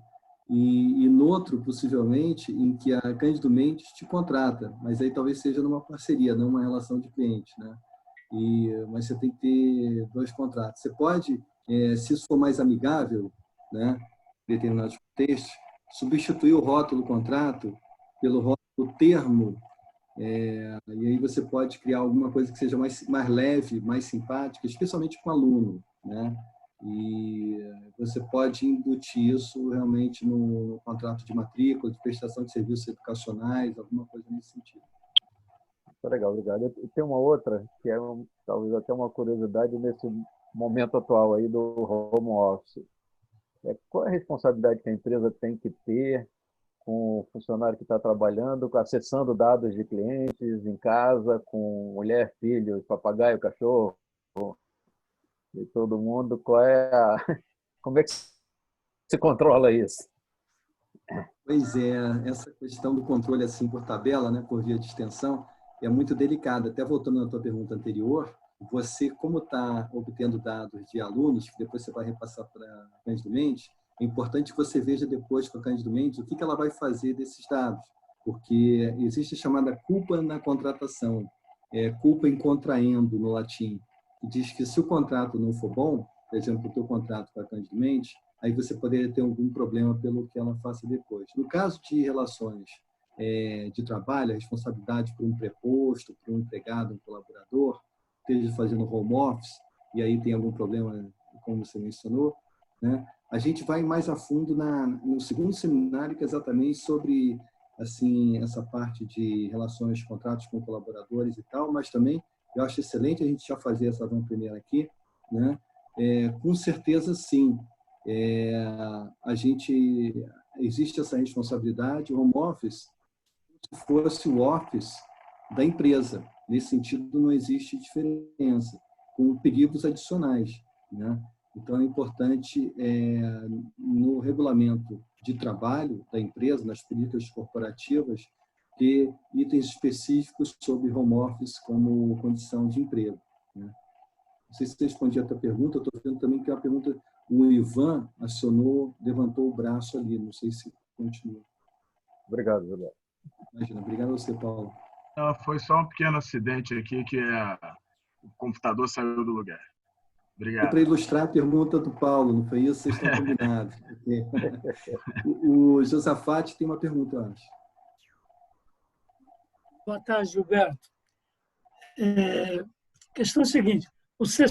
E no outro, possivelmente, em que a Cândido Mendes te contrata, mas aí talvez seja numa parceria, não uma relação de cliente, né? Mas você tem que ter 2 contratos. Você pode, se isso for mais amigável, né, em determinados contextos, substituir o rótulo contrato pelo rótulo termo, e aí você pode criar alguma coisa que seja mais leve, mais simpática, especialmente com o aluno, né? E você pode embutir isso realmente no contrato de matrícula, de prestação de serviços educacionais, alguma coisa nesse sentido. Tá legal, obrigado. Eu tenho uma outra, que é talvez até uma curiosidade momento atual aí do home office. Qual é a responsabilidade que a empresa tem que ter com o funcionário que está trabalhando, acessando dados de clientes em casa, com mulher, filho, papagaio, cachorro e todo mundo? Como é que se controla isso? Pois é, essa questão do controle assim por tabela, né, por via de extensão, é muito delicada. Até voltando na tua pergunta anterior, você, como está obtendo dados de alunos, que depois você vai repassar para a Cândido Mendes, é importante que você veja depois com a Cândido Mendes o que ela vai fazer desses dados, porque existe a chamada culpa na contratação, culpa in contraendo no latim, que diz que se o contrato não for bom, por exemplo, o teu contrato com a Cândido Mendes, aí você poderia ter algum problema pelo que ela faça depois. No caso de relações de trabalho, a responsabilidade por um preposto, por um empregado, um colaborador, esteja fazendo home office, e aí tem algum problema, como você mencionou, né? A gente vai mais a fundo no segundo seminário, que é exatamente sobre assim, essa parte de relações, contratos com colaboradores e tal, mas também eu acho excelente a gente já fazer essa ação primeira aqui, né? Com certeza, sim. Existe essa responsabilidade. O home office, se fosse o office da empresa, nesse sentido não existe diferença, com perigos adicionais, né? Então é importante no regulamento de trabalho da empresa, nas políticas corporativas, ter itens específicos sobre home office como condição de emprego, né? Não sei se você respondi a tua pergunta, eu estou vendo também que é uma pergunta. O Ivan acionou, levantou o braço ali, não sei se continua. Obrigado, Roberto. Imagina, obrigado a você, Paulo. Não, foi só um pequeno acidente aqui que o computador saiu do lugar. Obrigado. Para ilustrar a pergunta do Paulo, não foi isso? Vocês estão combinados. O Josafate tem uma pergunta, eu acho. Boa tarde, Gilberto. A questão é a seguinte: você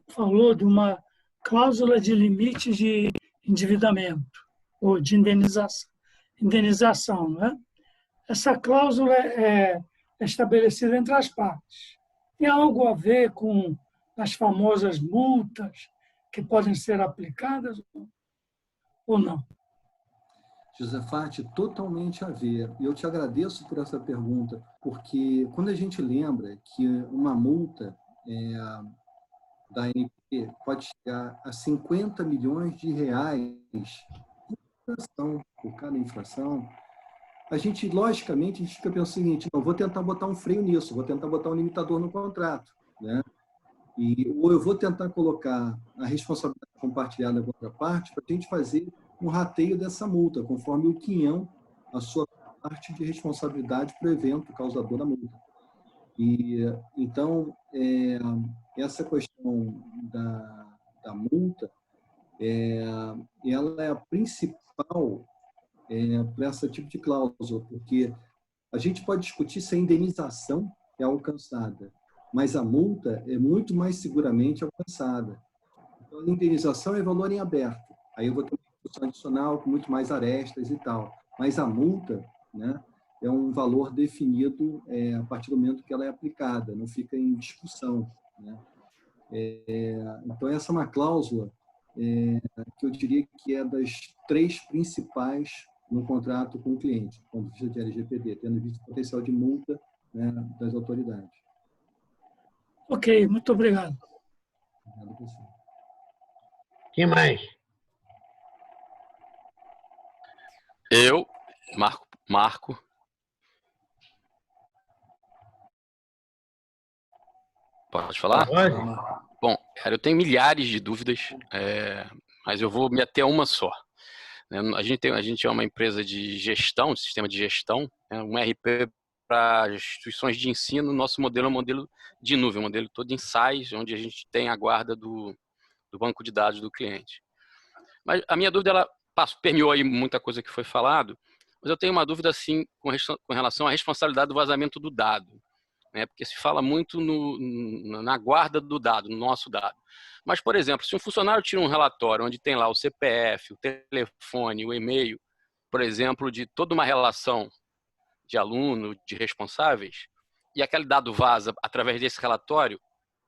falou de uma cláusula de limite de endividamento ou de indenização, não é? Essa cláusula é estabelecida entre as partes. Tem algo a ver com as famosas multas que podem ser aplicadas ou não? Josafate, totalmente a ver. E eu te agradeço por essa pergunta, porque quando a gente lembra que uma multa da ANP pode chegar a 50 milhões de reais por cada infração, a gente, logicamente, a gente fica pensando o seguinte: não, vou tentar botar um freio nisso, vou tentar botar um limitador no contrato, né? Ou eu vou tentar colocar a responsabilidade compartilhada com outra parte para a gente fazer um rateio dessa multa, conforme o quinhão, a sua parte de responsabilidade para o evento causador da multa. Então, essa questão da multa, ela é a principal para esse tipo de cláusula, porque a gente pode discutir se a indenização é alcançada, mas a multa é muito mais seguramente alcançada. Então, a indenização é valor em aberto. Aí eu vou ter uma discussão adicional com muito mais arestas e tal. Mas a multa, né, é um valor definido a partir do momento que ela é aplicada, não fica em discussão, né? Então, essa é uma cláusula que eu diria que é das 3 principais no contrato com o cliente, quando vista de LGPD, tendo visto o potencial de multa, né, das autoridades. Ok, muito obrigado. Obrigado a você. Quem mais? Eu, Marco. Pode falar? Pode? Bom, cara, eu tenho milhares de dúvidas, mas eu vou me ater a uma só. A gente é uma empresa de gestão, de sistema de gestão, um RP para instituições de ensino. Nosso modelo é um modelo de nuvem, um modelo todo em SaaS, onde a gente tem a guarda do banco de dados do cliente. Mas a minha dúvida, ela permeou aí muita coisa que foi falado, mas eu tenho uma dúvida, assim, com relação à responsabilidade do vazamento do dado, né? Porque se fala muito na guarda do dado, no nosso dado. Mas, por exemplo, se um funcionário tira um relatório onde tem lá o CPF, o telefone, o e-mail, por exemplo, de toda uma relação de aluno, de responsáveis, e aquele dado vaza através desse relatório,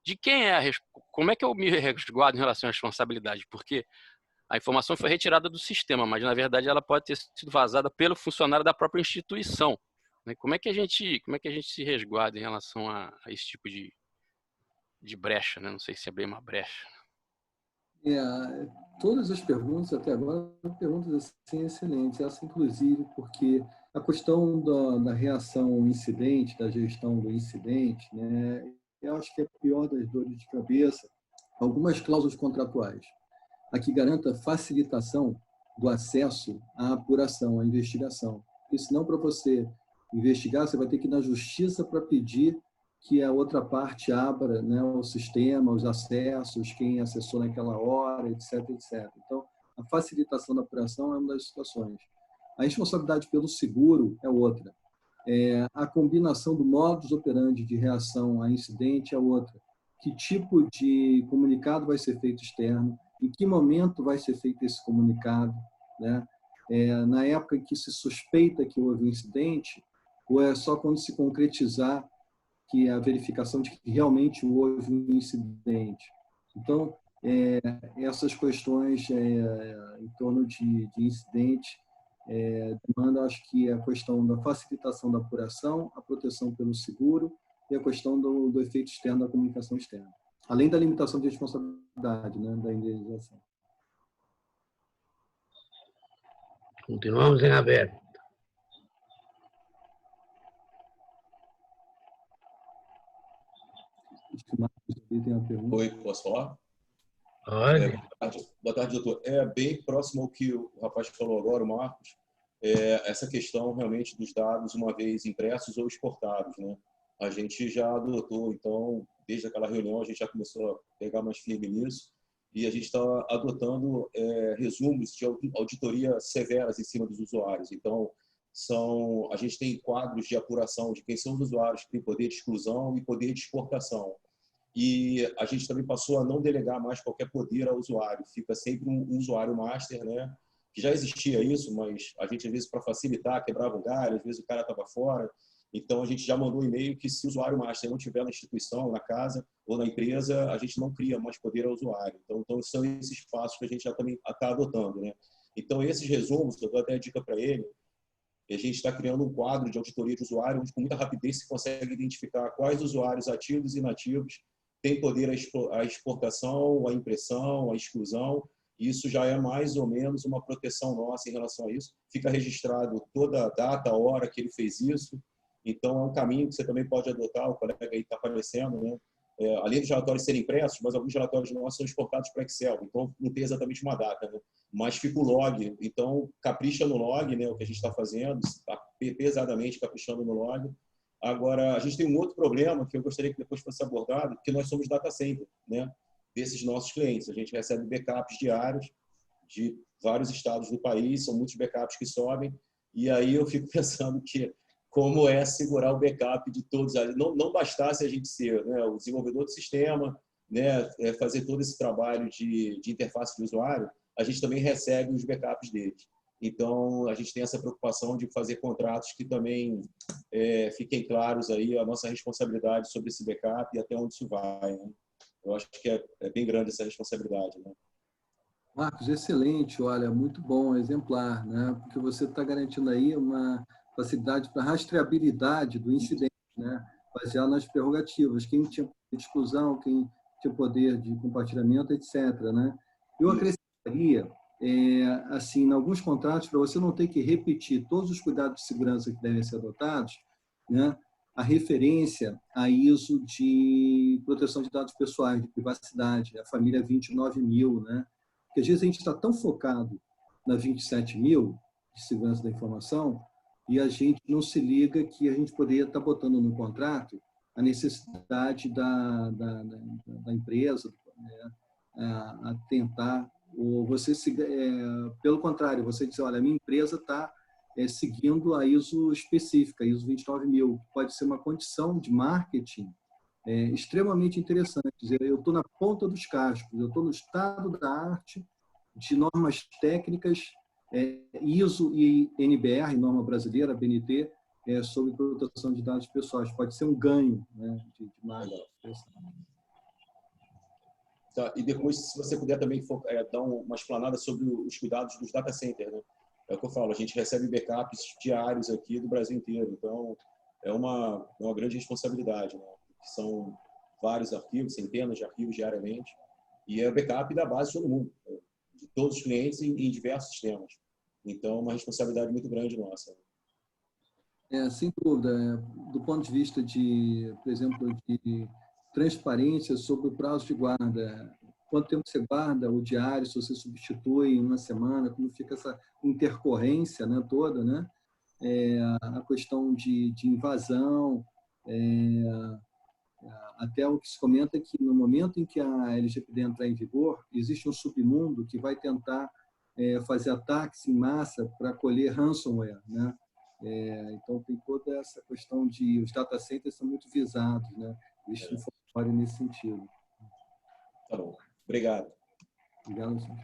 de quem é como é que eu me resguardo em relação à responsabilidade? Porque a informação foi retirada do sistema, mas na verdade ela pode ter sido vazada pelo funcionário da própria instituição, né? Como é que a gente se resguarda em relação a esse tipo de brecha, né? Não sei se é bem uma brecha. Todas as perguntas até agora são perguntas assim, excelentes. Essa, inclusive, porque a questão da reação ao incidente, da gestão do incidente, né, eu acho que é a pior das dores de cabeça. Algumas cláusulas contratuais, a que garanta facilitação do acesso à apuração, à investigação. Porque senão, para você investigar, você vai ter que ir na justiça para pedir que a outra parte abra, né, o sistema, os acessos, quem acessou naquela hora, etc, etc. Então, a facilitação da apuração é uma das situações. A responsabilidade pelo seguro é outra. A combinação do modus operandi de reação a incidente é outra. Que tipo de comunicado vai ser feito externo? Em que momento vai ser feito esse comunicado? Né? Na época em que se suspeita que houve um incidente, ou é só quando se concretizar que a verificação de que realmente houve um incidente. Então, essas questões em torno de incidente demandam, acho que a questão da facilitação da apuração, a proteção pelo seguro e a questão do efeito externo da comunicação externa. Além da limitação de responsabilidade, né, da indenização. Continuamos em aberto. Tem uma pergunta. Oi, posso falar? Pode. Boa tarde, doutor. É bem próximo ao que o rapaz falou agora, o Marcos, essa questão realmente dos dados, uma vez impressos ou exportados, né? A gente já adotou, então, desde aquela reunião, a gente já começou a pegar mais firme nisso e a gente está adotando resumos de auditoria severas em cima dos usuários. Então, a gente tem quadros de apuração de quem são os usuários que têm poder de exclusão e poder de exportação. E a gente também passou a não delegar mais qualquer poder ao usuário. Fica sempre um usuário master, né? Que já existia isso, mas a gente, às vezes, para facilitar, quebrava o galho, às vezes o cara estava fora. Então, a gente já mandou um e-mail que se o usuário master não estiver na instituição, na casa ou na empresa, a gente não cria mais poder ao usuário. Então são esses passos que a gente já também está adotando, né? Então, esses resumos, eu dou até a dica para ele, a gente está criando um quadro de auditoria de usuário, onde com muita rapidez se consegue identificar quais usuários ativos e inativos têm poder à exportação, à impressão, à exclusão. Isso já é mais ou menos uma proteção nossa em relação a isso. Fica registrado toda a data, a hora que ele fez isso. Então, é um caminho que você também pode adotar, o colega aí está aparecendo, né? Além dos relatórios serem impressos, mas alguns relatórios nossos são exportados para Excel, então não tem exatamente uma data, né? Mas fica o log, então capricha no log, né? O que a gente está fazendo, está pesadamente caprichando no log. Agora, a gente tem um outro problema que eu gostaria que depois fosse abordado, que nós somos data center, né? Desses nossos clientes. A gente recebe backups diários de vários estados do país, são muitos backups que sobem, e aí eu fico pensando que como é segurar o backup de todos. Não bastasse a gente ser, né, o desenvolvedor do sistema, né, fazer todo esse trabalho de interface de usuário, a gente também recebe os backups deles. Então, a gente tem essa preocupação de fazer contratos que também fiquem claros aí a nossa responsabilidade sobre esse backup e até onde isso vai, né? Eu acho que é bem grande essa responsabilidade, né? Marcos, excelente, olha, muito bom, exemplar, né? Porque você está garantindo aí uma facilidade para rastreabilidade do incidente, né? Baseado nas prerrogativas, quem tinha poder de exclusão, quem tinha poder de compartilhamento, etc. Né? Eu acrescentaria, assim, em alguns contratos, para você não ter que repetir todos os cuidados de segurança que devem ser adotados, né? A referência a ISO de proteção de dados pessoais, de privacidade, a família 29000, né? Porque às vezes a gente está tão focado na 27000 de segurança da informação e a gente não se liga que a gente poderia estar botando no contrato a necessidade da empresa, né, a tentar, ou você, pelo contrário, você diz, olha, a minha empresa está seguindo a ISO específica, a ISO 29000, que pode ser uma condição de marketing extremamente interessante. Quer dizer, eu estou na ponta dos cascos, eu estou no estado da arte de normas técnicas, ISO e NBR, norma brasileira, BNT, sobre proteção de dados pessoais. Pode ser um ganho, né, de marketing. Tá? E depois, se você puder também dar uma explanada sobre os cuidados dos data centers, né? É o que eu falo, a gente recebe backups diários aqui do Brasil inteiro, então é uma grande responsabilidade, né? São vários arquivos, centenas de arquivos diariamente, e é o backup da base de todo mundo, de todos os clientes em diversos sistemas. Então, é uma responsabilidade muito grande nossa. Sem dúvida. Do ponto de vista de, por exemplo, de transparência sobre o prazo de guarda, quanto tempo você guarda o diário, se você substitui em uma semana, como fica essa intercorrência, né, toda, né? A questão de invasão, até o que se comenta é que no momento em que a LGPD entrar em vigor, existe um submundo que vai tentar fazer ataques em massa para colher ransomware, né? Então tem toda essa questão de os data centers são muito visados, né? Existe um formulário nesse sentido. Tá bom. Obrigado. Obrigado, senhor.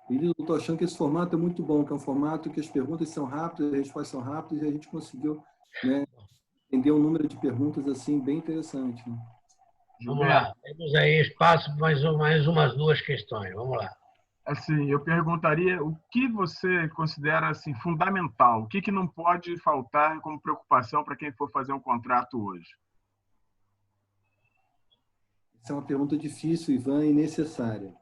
Eu estou achando que esse formato é muito bom, que é um formato que as perguntas são rápidas, as respostas são rápidas, e a gente conseguiu, né, entender um número de perguntas assim bem interessante. Né? Vamos lá. Temos aí espaço para mais umas 2 questões. Vamos lá. Assim, eu perguntaria o que você considera assim fundamental, o que não pode faltar como preocupação para quem for fazer um contrato hoje? Essa é uma pergunta difícil, Ivan, e necessária,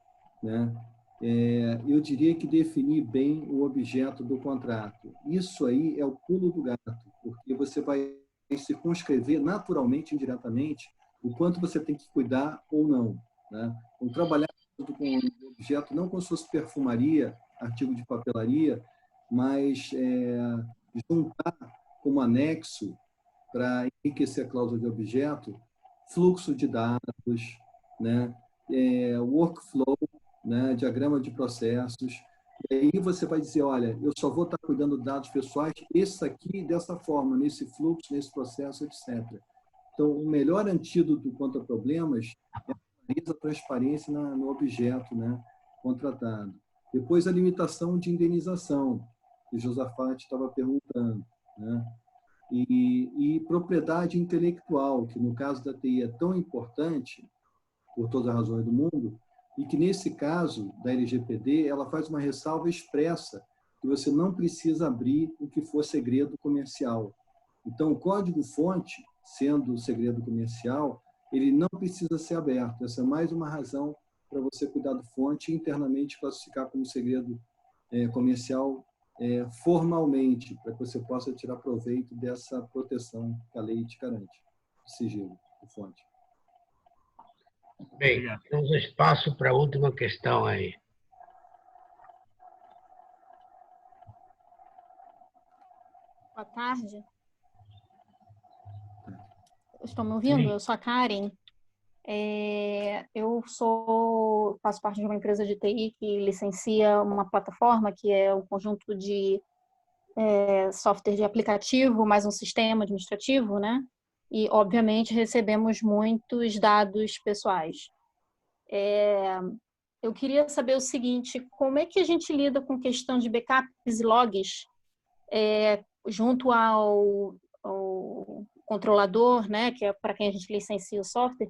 né? Eu diria que definir bem o objeto do contrato. Isso aí é o pulo do gato, porque você vai circunscrever naturalmente, indiretamente, o quanto você tem que cuidar ou não, né? Então, trabalhar com o objeto não como se fosse perfumaria, artigo de papelaria, mas juntar como anexo para enriquecer a cláusula de objeto, fluxo de dados, né? Workflow, né? Diagrama de processos. E aí você vai dizer, olha, eu só vou estar cuidando de dados pessoais, esse aqui, dessa forma, nesse fluxo, nesse processo, etc. Então, o melhor antídoto contra problemas é a transparência no objeto, né, contratado. Depois, a limitação de indenização, que o Josafat estava perguntando, né? E propriedade intelectual, que no caso da TI é tão importante, por todas as razões do mundo, e que nesse caso da LGPD, ela faz uma ressalva expressa, que você não precisa abrir o que for segredo comercial. Então, o código-fonte, sendo segredo comercial, ele não precisa ser aberto. Essa é mais uma razão para você cuidar do fonte e internamente classificar como segredo comercial formalmente, para que você possa tirar proveito dessa proteção que a lei te garante, de sigilo do fonte. Bem, temos espaço para a última questão aí. Boa tarde. Estão me ouvindo? Sim. Eu sou a Karen. Eu faço parte de uma empresa de TI que licencia uma plataforma que é um conjunto de software de aplicativo, mais um sistema administrativo, né? E, obviamente, recebemos muitos dados pessoais. Eu queria saber o seguinte, como é que a gente lida com questão de backups e logs junto ao controlador, né, que é para quem a gente licencia o software,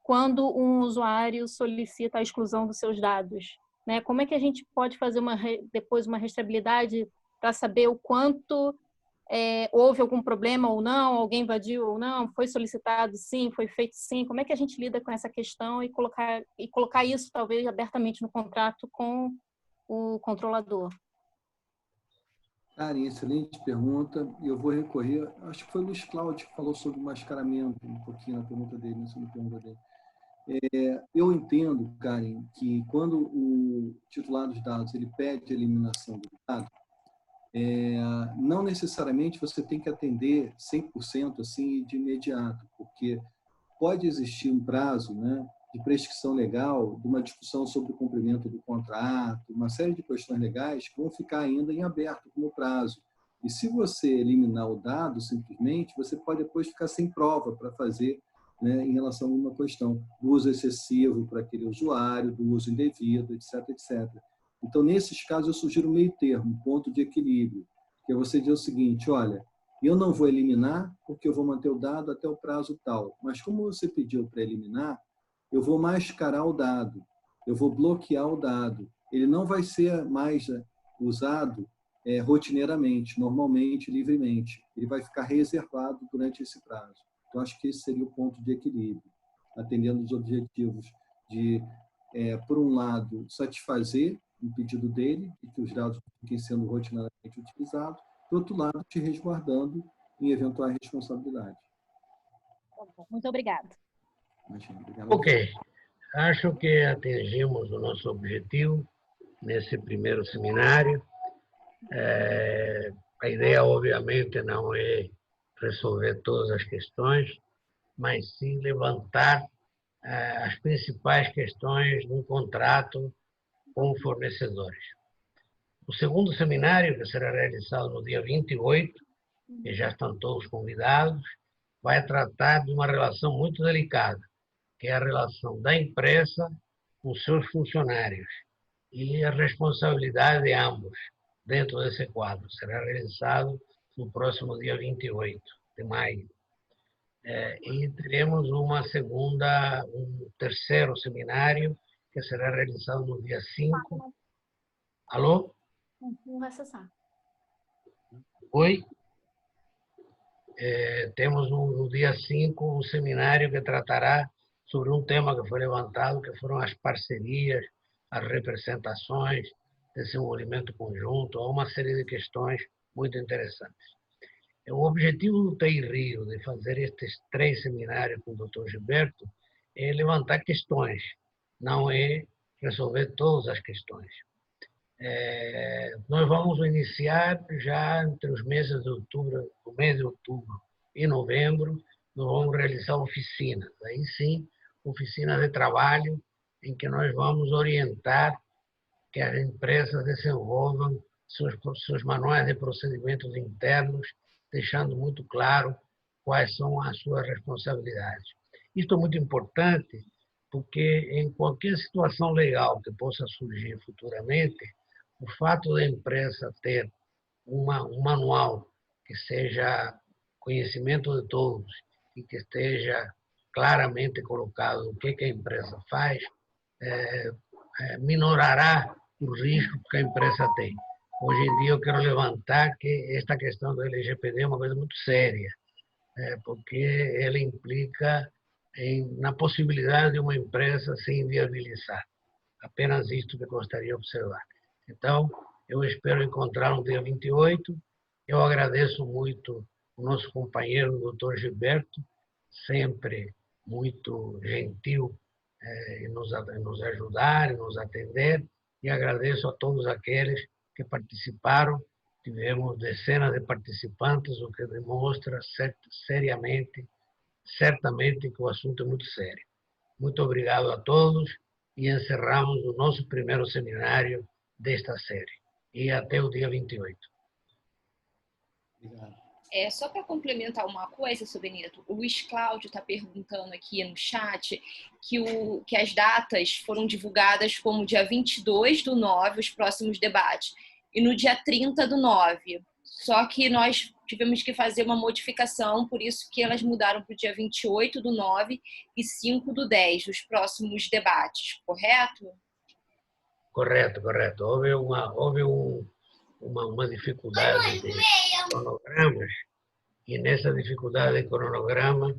quando um usuário solicita a exclusão dos seus dados, né? Como é que a gente pode fazer depois uma rastreabilidade para saber o quanto houve algum problema ou não, alguém invadiu ou não, foi solicitado sim, foi feito sim? Como é que a gente lida com essa questão e colocar isso talvez abertamente no contrato com o controlador? Karen, excelente pergunta. Eu vou recorrer, acho que foi o Luiz Cláudio que falou sobre o mascaramento, um pouquinho na pergunta dele, na segunda pergunta dele. Eu entendo, Karen, que quando o titular dos dados ele pede a eliminação do dado, não necessariamente você tem que atender 100% assim de imediato, porque pode existir um prazo, né, de prescrição legal, de uma discussão sobre o cumprimento do contrato, uma série de questões legais que vão ficar ainda em aberto como prazo. E se você eliminar o dado, simplesmente, você pode depois ficar sem prova para fazer, né, em relação a uma questão do uso excessivo para aquele usuário, do uso indevido, etc, etc. Então, nesses casos, eu sugiro um meio termo, um ponto de equilíbrio, que é você dizer o seguinte, olha, eu não vou eliminar porque eu vou manter o dado até o prazo tal, mas como você pediu para eliminar, eu vou mascarar o dado, eu vou bloquear o dado. Ele não vai ser mais usado rotineiramente, normalmente, livremente. Ele vai ficar reservado durante esse prazo. Então, acho que esse seria o ponto de equilíbrio, atendendo os objetivos de, por um lado, satisfazer o pedido dele e que os dados fiquem sendo rotineiramente utilizados, por outro lado, te resguardando em eventuais responsabilidades. Muito obrigada. Imagina, obrigado. Ok. Acho que atingimos o nosso objetivo nesse primeiro seminário. A ideia, obviamente, não é resolver todas as questões, mas sim levantar as principais questões de um contrato com fornecedores. O segundo seminário, que será realizado no dia 28, que já estão todos convidados, vai tratar de uma relação muito delicada, que é a relação da empresa com seus funcionários e a responsabilidade de ambos dentro desse quadro. Será realizado no próximo dia 28 de maio. E teremos um terceiro seminário, que será realizado no dia 5. Alô? Não vai cessar. Oi? Temos no dia 5 um seminário que tratará sobre um tema que foi levantado, que foram as parcerias, as representações, desenvolvimento conjunto, há uma série de questões muito interessantes. O objetivo do TI Rio de fazer estes 3 seminários com o Dr. Gilberto é levantar questões, não é resolver todas as questões. Nós vamos iniciar já entre os meses de outubro, o mês de outubro e novembro, nós vamos realizar oficinas. Aí sim, oficinas de trabalho em que nós vamos orientar que as empresas desenvolvam seus manuais de procedimentos internos, deixando muito claro quais são as suas responsabilidades. Isto é muito importante porque em qualquer situação legal que possa surgir futuramente, o fato da empresa ter um manual que seja conhecimento de todos e que esteja claramente colocado o que a empresa faz, minorará o risco que a empresa tem. Hoje em dia eu quero levantar que esta questão do LGPD é uma coisa muito séria, porque ela implica na possibilidade de uma empresa se inviabilizar. Apenas isto que eu gostaria de observar. Então, eu espero encontrar no dia 28. Eu agradeço muito o nosso companheiro, o Dr. Gilberto, sempre muito gentil em nos ajudar, em nos atender, e agradeço a todos aqueles que participaram. Tivemos dezenas de participantes, o que demonstra certamente que o assunto é muito sério. Muito obrigado a todos e encerramos o nosso primeiro seminário desta série. E até o dia 28. Obrigado. Só para complementar uma coisa, seu Benito, o Luiz Cláudio está perguntando aqui no chat que as datas foram divulgadas como dia 22/9, os próximos debates, e no dia 30/9. Só que nós tivemos que fazer uma modificação, por isso que elas mudaram para o dia 28/9 e 5/10, os próximos debates, correto? Correto. Houve uma dificuldade de cronogramas, e nessa dificuldade de cronograma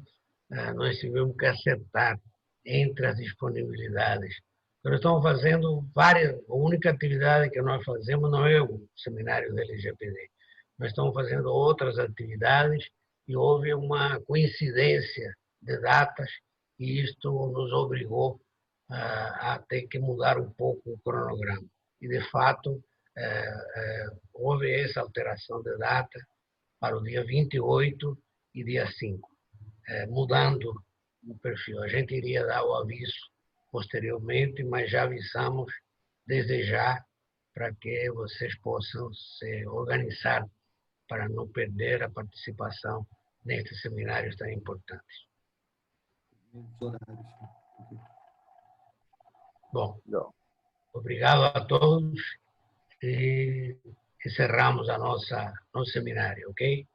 nós tivemos que acertar entre as disponibilidades. Nós estamos fazendo a única atividade que nós fazemos não é o seminário da LGPD. Nós estamos fazendo outras atividades e houve uma coincidência de datas e isto nos obrigou a ter que mudar um pouco o cronograma. E, de fato, houve essa alteração de data para o dia 28 e dia 5, mudando o perfil. A gente iria dar o aviso posteriormente, mas já avisamos desde já para que vocês possam se organizar para não perder a participação nestes seminários tão importantes. Bom, obrigado a todos e encerramos nosso seminário, ok?